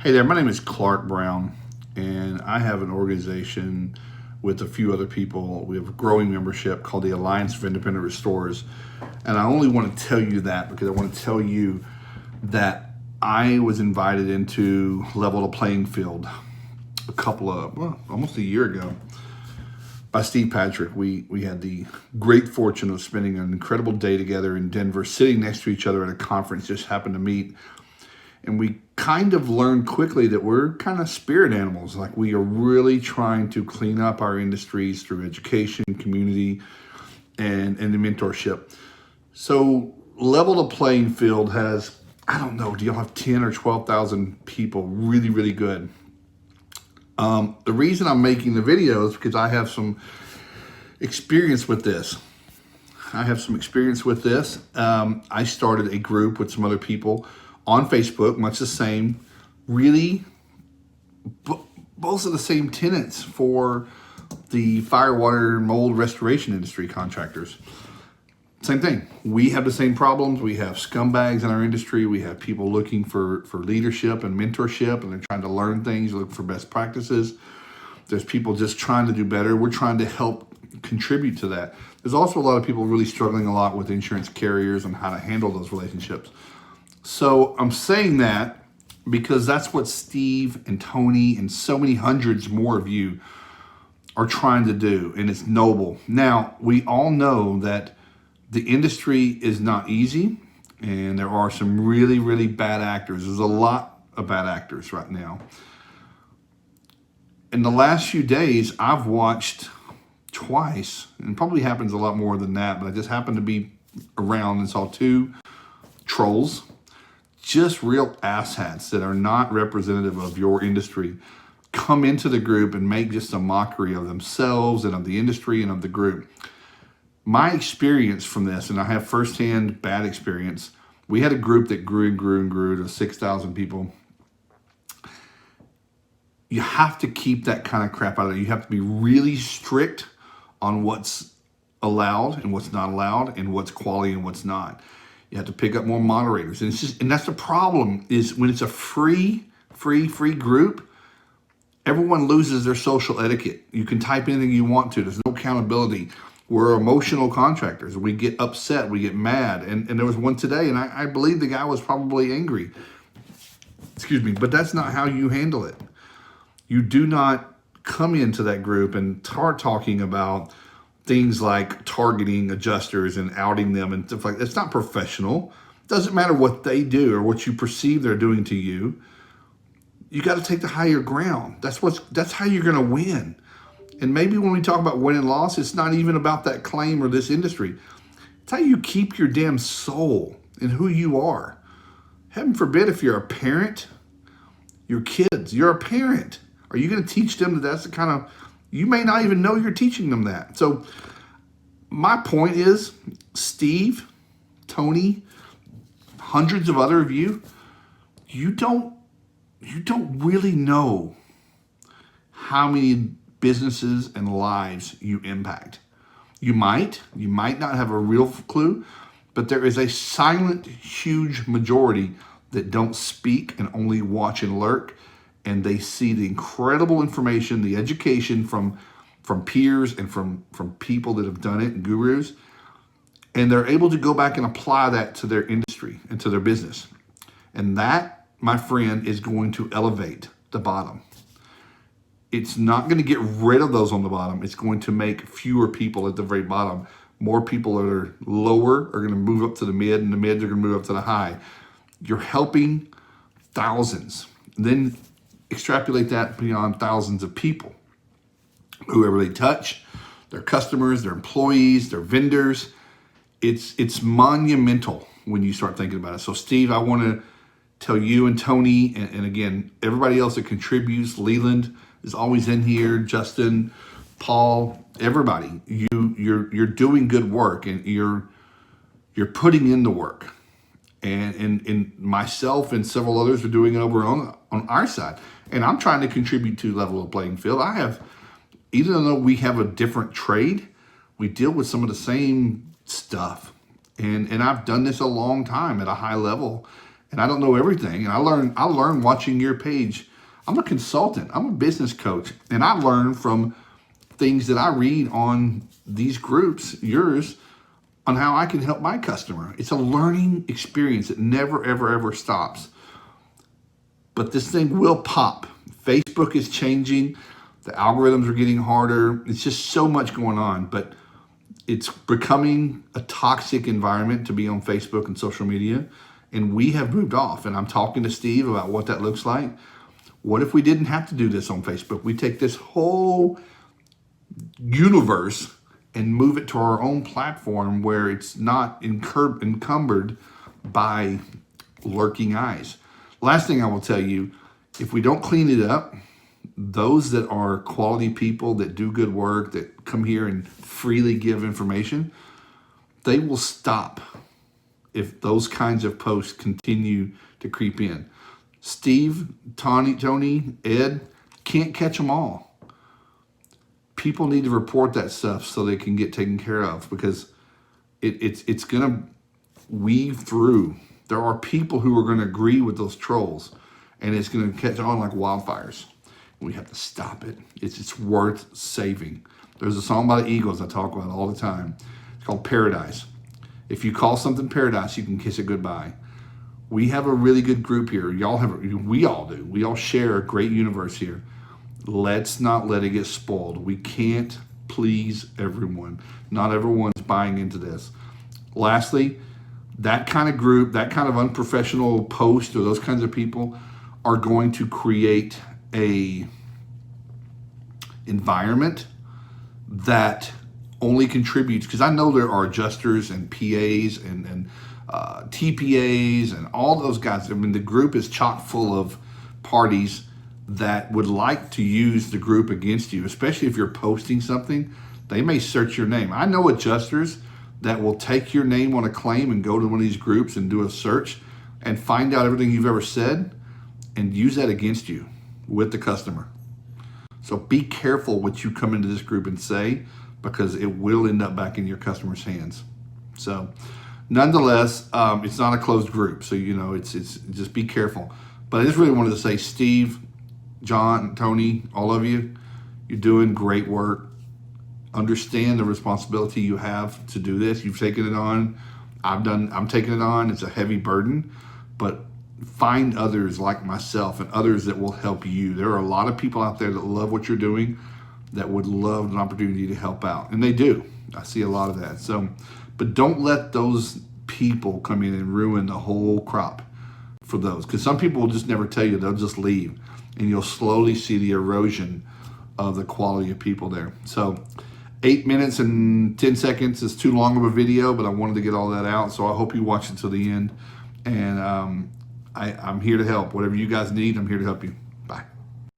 Hey there, my name is Clark Brown, and I have an organization with a few other people. We have a growing membership called the Alliance of Independent Restorers. And I only want to tell you that because I want to tell you that I was invited into Level the Playing Field almost a year ago by Steve Patrick. We had the great fortune of spending an incredible day together in Denver, sitting next to each other at a conference, just happened to meet. And we kind of learned quickly that we're kind of spirit animals. Like, we are really trying to clean up our industries through education, community, and the mentorship. So Level the Playing Field has, I don't know, do y'all have 10 or 12,000 people? Really, really good. The reason I'm making the video is because I have some experience with this. I started a group with some other people on Facebook, much the same, really both of the same tenants for the fire, water, mold restoration industry contractors. Same thing. We have the same problems. We have scumbags in our industry. We have people looking for leadership and mentorship, and they're trying to learn things, look for best practices. There's people just trying to do better. We're trying to help contribute to that. There's also a lot of people really struggling a lot with insurance carriers and how to handle those relationships. So I'm saying that because that's what Steve and Tony and so many hundreds more of you are trying to do, and it's noble. Now, we all know that the industry is not easy, and there are some really, really bad actors. There's a lot of bad actors right now. In the last few days, I've watched twice, and probably happens a lot more than that, but I just happened to be around and saw two trolls, just real asshats that are not representative of your industry, come into the group and make just a mockery of themselves and of the industry and of the group. My experience from this, and I have firsthand bad experience, we had a group that grew and grew and grew to 6,000 people. You have to keep that kind of crap out of it. You have to be really strict on what's allowed and what's not allowed, and what's quality and what's not. You have to pick up more moderators. And that's the problem, is when it's a free group, everyone loses their social etiquette. You can type anything you want to. There's no accountability. We're emotional contractors. We get upset. We get mad. And there was one today, and I believe the guy was probably angry. Excuse me. But that's not how you handle it. You do not come into that group and start talking about things like targeting adjusters and outing them and stuff like that. It's not professional. It doesn't matter what they do or what you perceive they're doing to you. You got to take the higher ground. That's how you're going to win. And maybe when we talk about win and loss, it's not even about that claim or this industry. It's how you keep your damn soul and who you are. Heaven forbid, if you're a parent, your kids, you're a parent. Are you going to teach them that that's the kind of, you may not even know you're teaching them that. So my point is, Steve, Tony, hundreds of other of you, you don't really know how many businesses and lives you impact. You might not have a real clue, but there is a silent, huge majority that don't speak and only watch and lurk. And they see the incredible information, the education from peers and from people that have done it and gurus. And they're able to go back and apply that to their industry and to their business. And that, my friend, is going to elevate the bottom. It's not going to get rid of those on the bottom. It's going to make fewer people at the very bottom. More people that are lower are going to move up to the mid, and the mids are going to move up to the high. You're helping thousands. Then extrapolate that beyond thousands of people. Whoever they touch, their customers, their employees, their vendors. It's monumental when you start thinking about it. So Steve, I want to tell you and Tony, and again, everybody else that contributes, Leland is always in here, Justin, Paul, everybody, you're doing good work, and you're putting in the work. And myself and several others are doing it over on our side. And I'm trying to contribute to Level the Playing Field. Even though we have a different trade, we deal with some of the same stuff. And I've done this a long time at a high level. and I don't know everything. And I learn watching your page. I'm a consultant. I'm a business coach, and I learn from things that I read on these groups, yours, on how I can help my customer. It's a learning experience. It never, ever, ever stops. But this thing will pop. Facebook is changing. The algorithms are getting harder. It's just so much going on. But it's becoming a toxic environment to be on Facebook and social media. And we have moved off. And I'm talking to Steve about what that looks like. What if we didn't have to do this on Facebook? We take this whole universe and move it to our own platform where it's not encumbered by lurking eyes. Last thing I will tell you, if we don't clean it up, those that are quality people that do good work, that come here and freely give information, they will stop if those kinds of posts continue to creep in. Steve, Tony, Ed, can't catch them all. People need to report that stuff so they can get taken care of, because it's going to weave through. There are people who are going to agree with those trolls, and it's going to catch on like wildfires. We have to stop it. It's worth saving. There's a song by the Eagles I talk about all the time. It's called Paradise. If you call something paradise, you can kiss it goodbye. We have a really good group here. We all do. We all share a great universe here. Let's not let it get spoiled. We can't please everyone. Not everyone's buying into this. Lastly, that kind of group, that kind of unprofessional post, or those kinds of people are going to create a environment that only contributes, because I know there are adjusters and PAs and TPAs and all those guys. I mean, the group is chock full of parties that would like to use the group against you, especially if you're posting something. They may search your name. I know adjusters that will take your name on a claim and go to one of these groups and do a search and find out everything you've ever said and use that against you with the customer. So be careful what you come into this group and say, because it will end up back in your customer's hands. So nonetheless, it's not a closed group. So, it's just be careful. But I just really wanted to say, Steve, John, Tony, all of you, you're doing great work. Understand the responsibility you have to do this. You've taken it on. I'm taking it on. It's a heavy burden, but find others like myself and others that will help you. There are a lot of people out there that love what you're doing, that would love an opportunity to help out. And they do. I see a lot of that. So, but don't let those people come in and ruin the whole crop for those. Because some people will just never tell you. They'll just leave. And you'll slowly see the erosion of the quality of people there. So 8 minutes and 10 seconds is too long of a video, but I wanted to get all that out. So I hope you watch until the end. And I'm here to help. Whatever you guys need, I'm here to help you.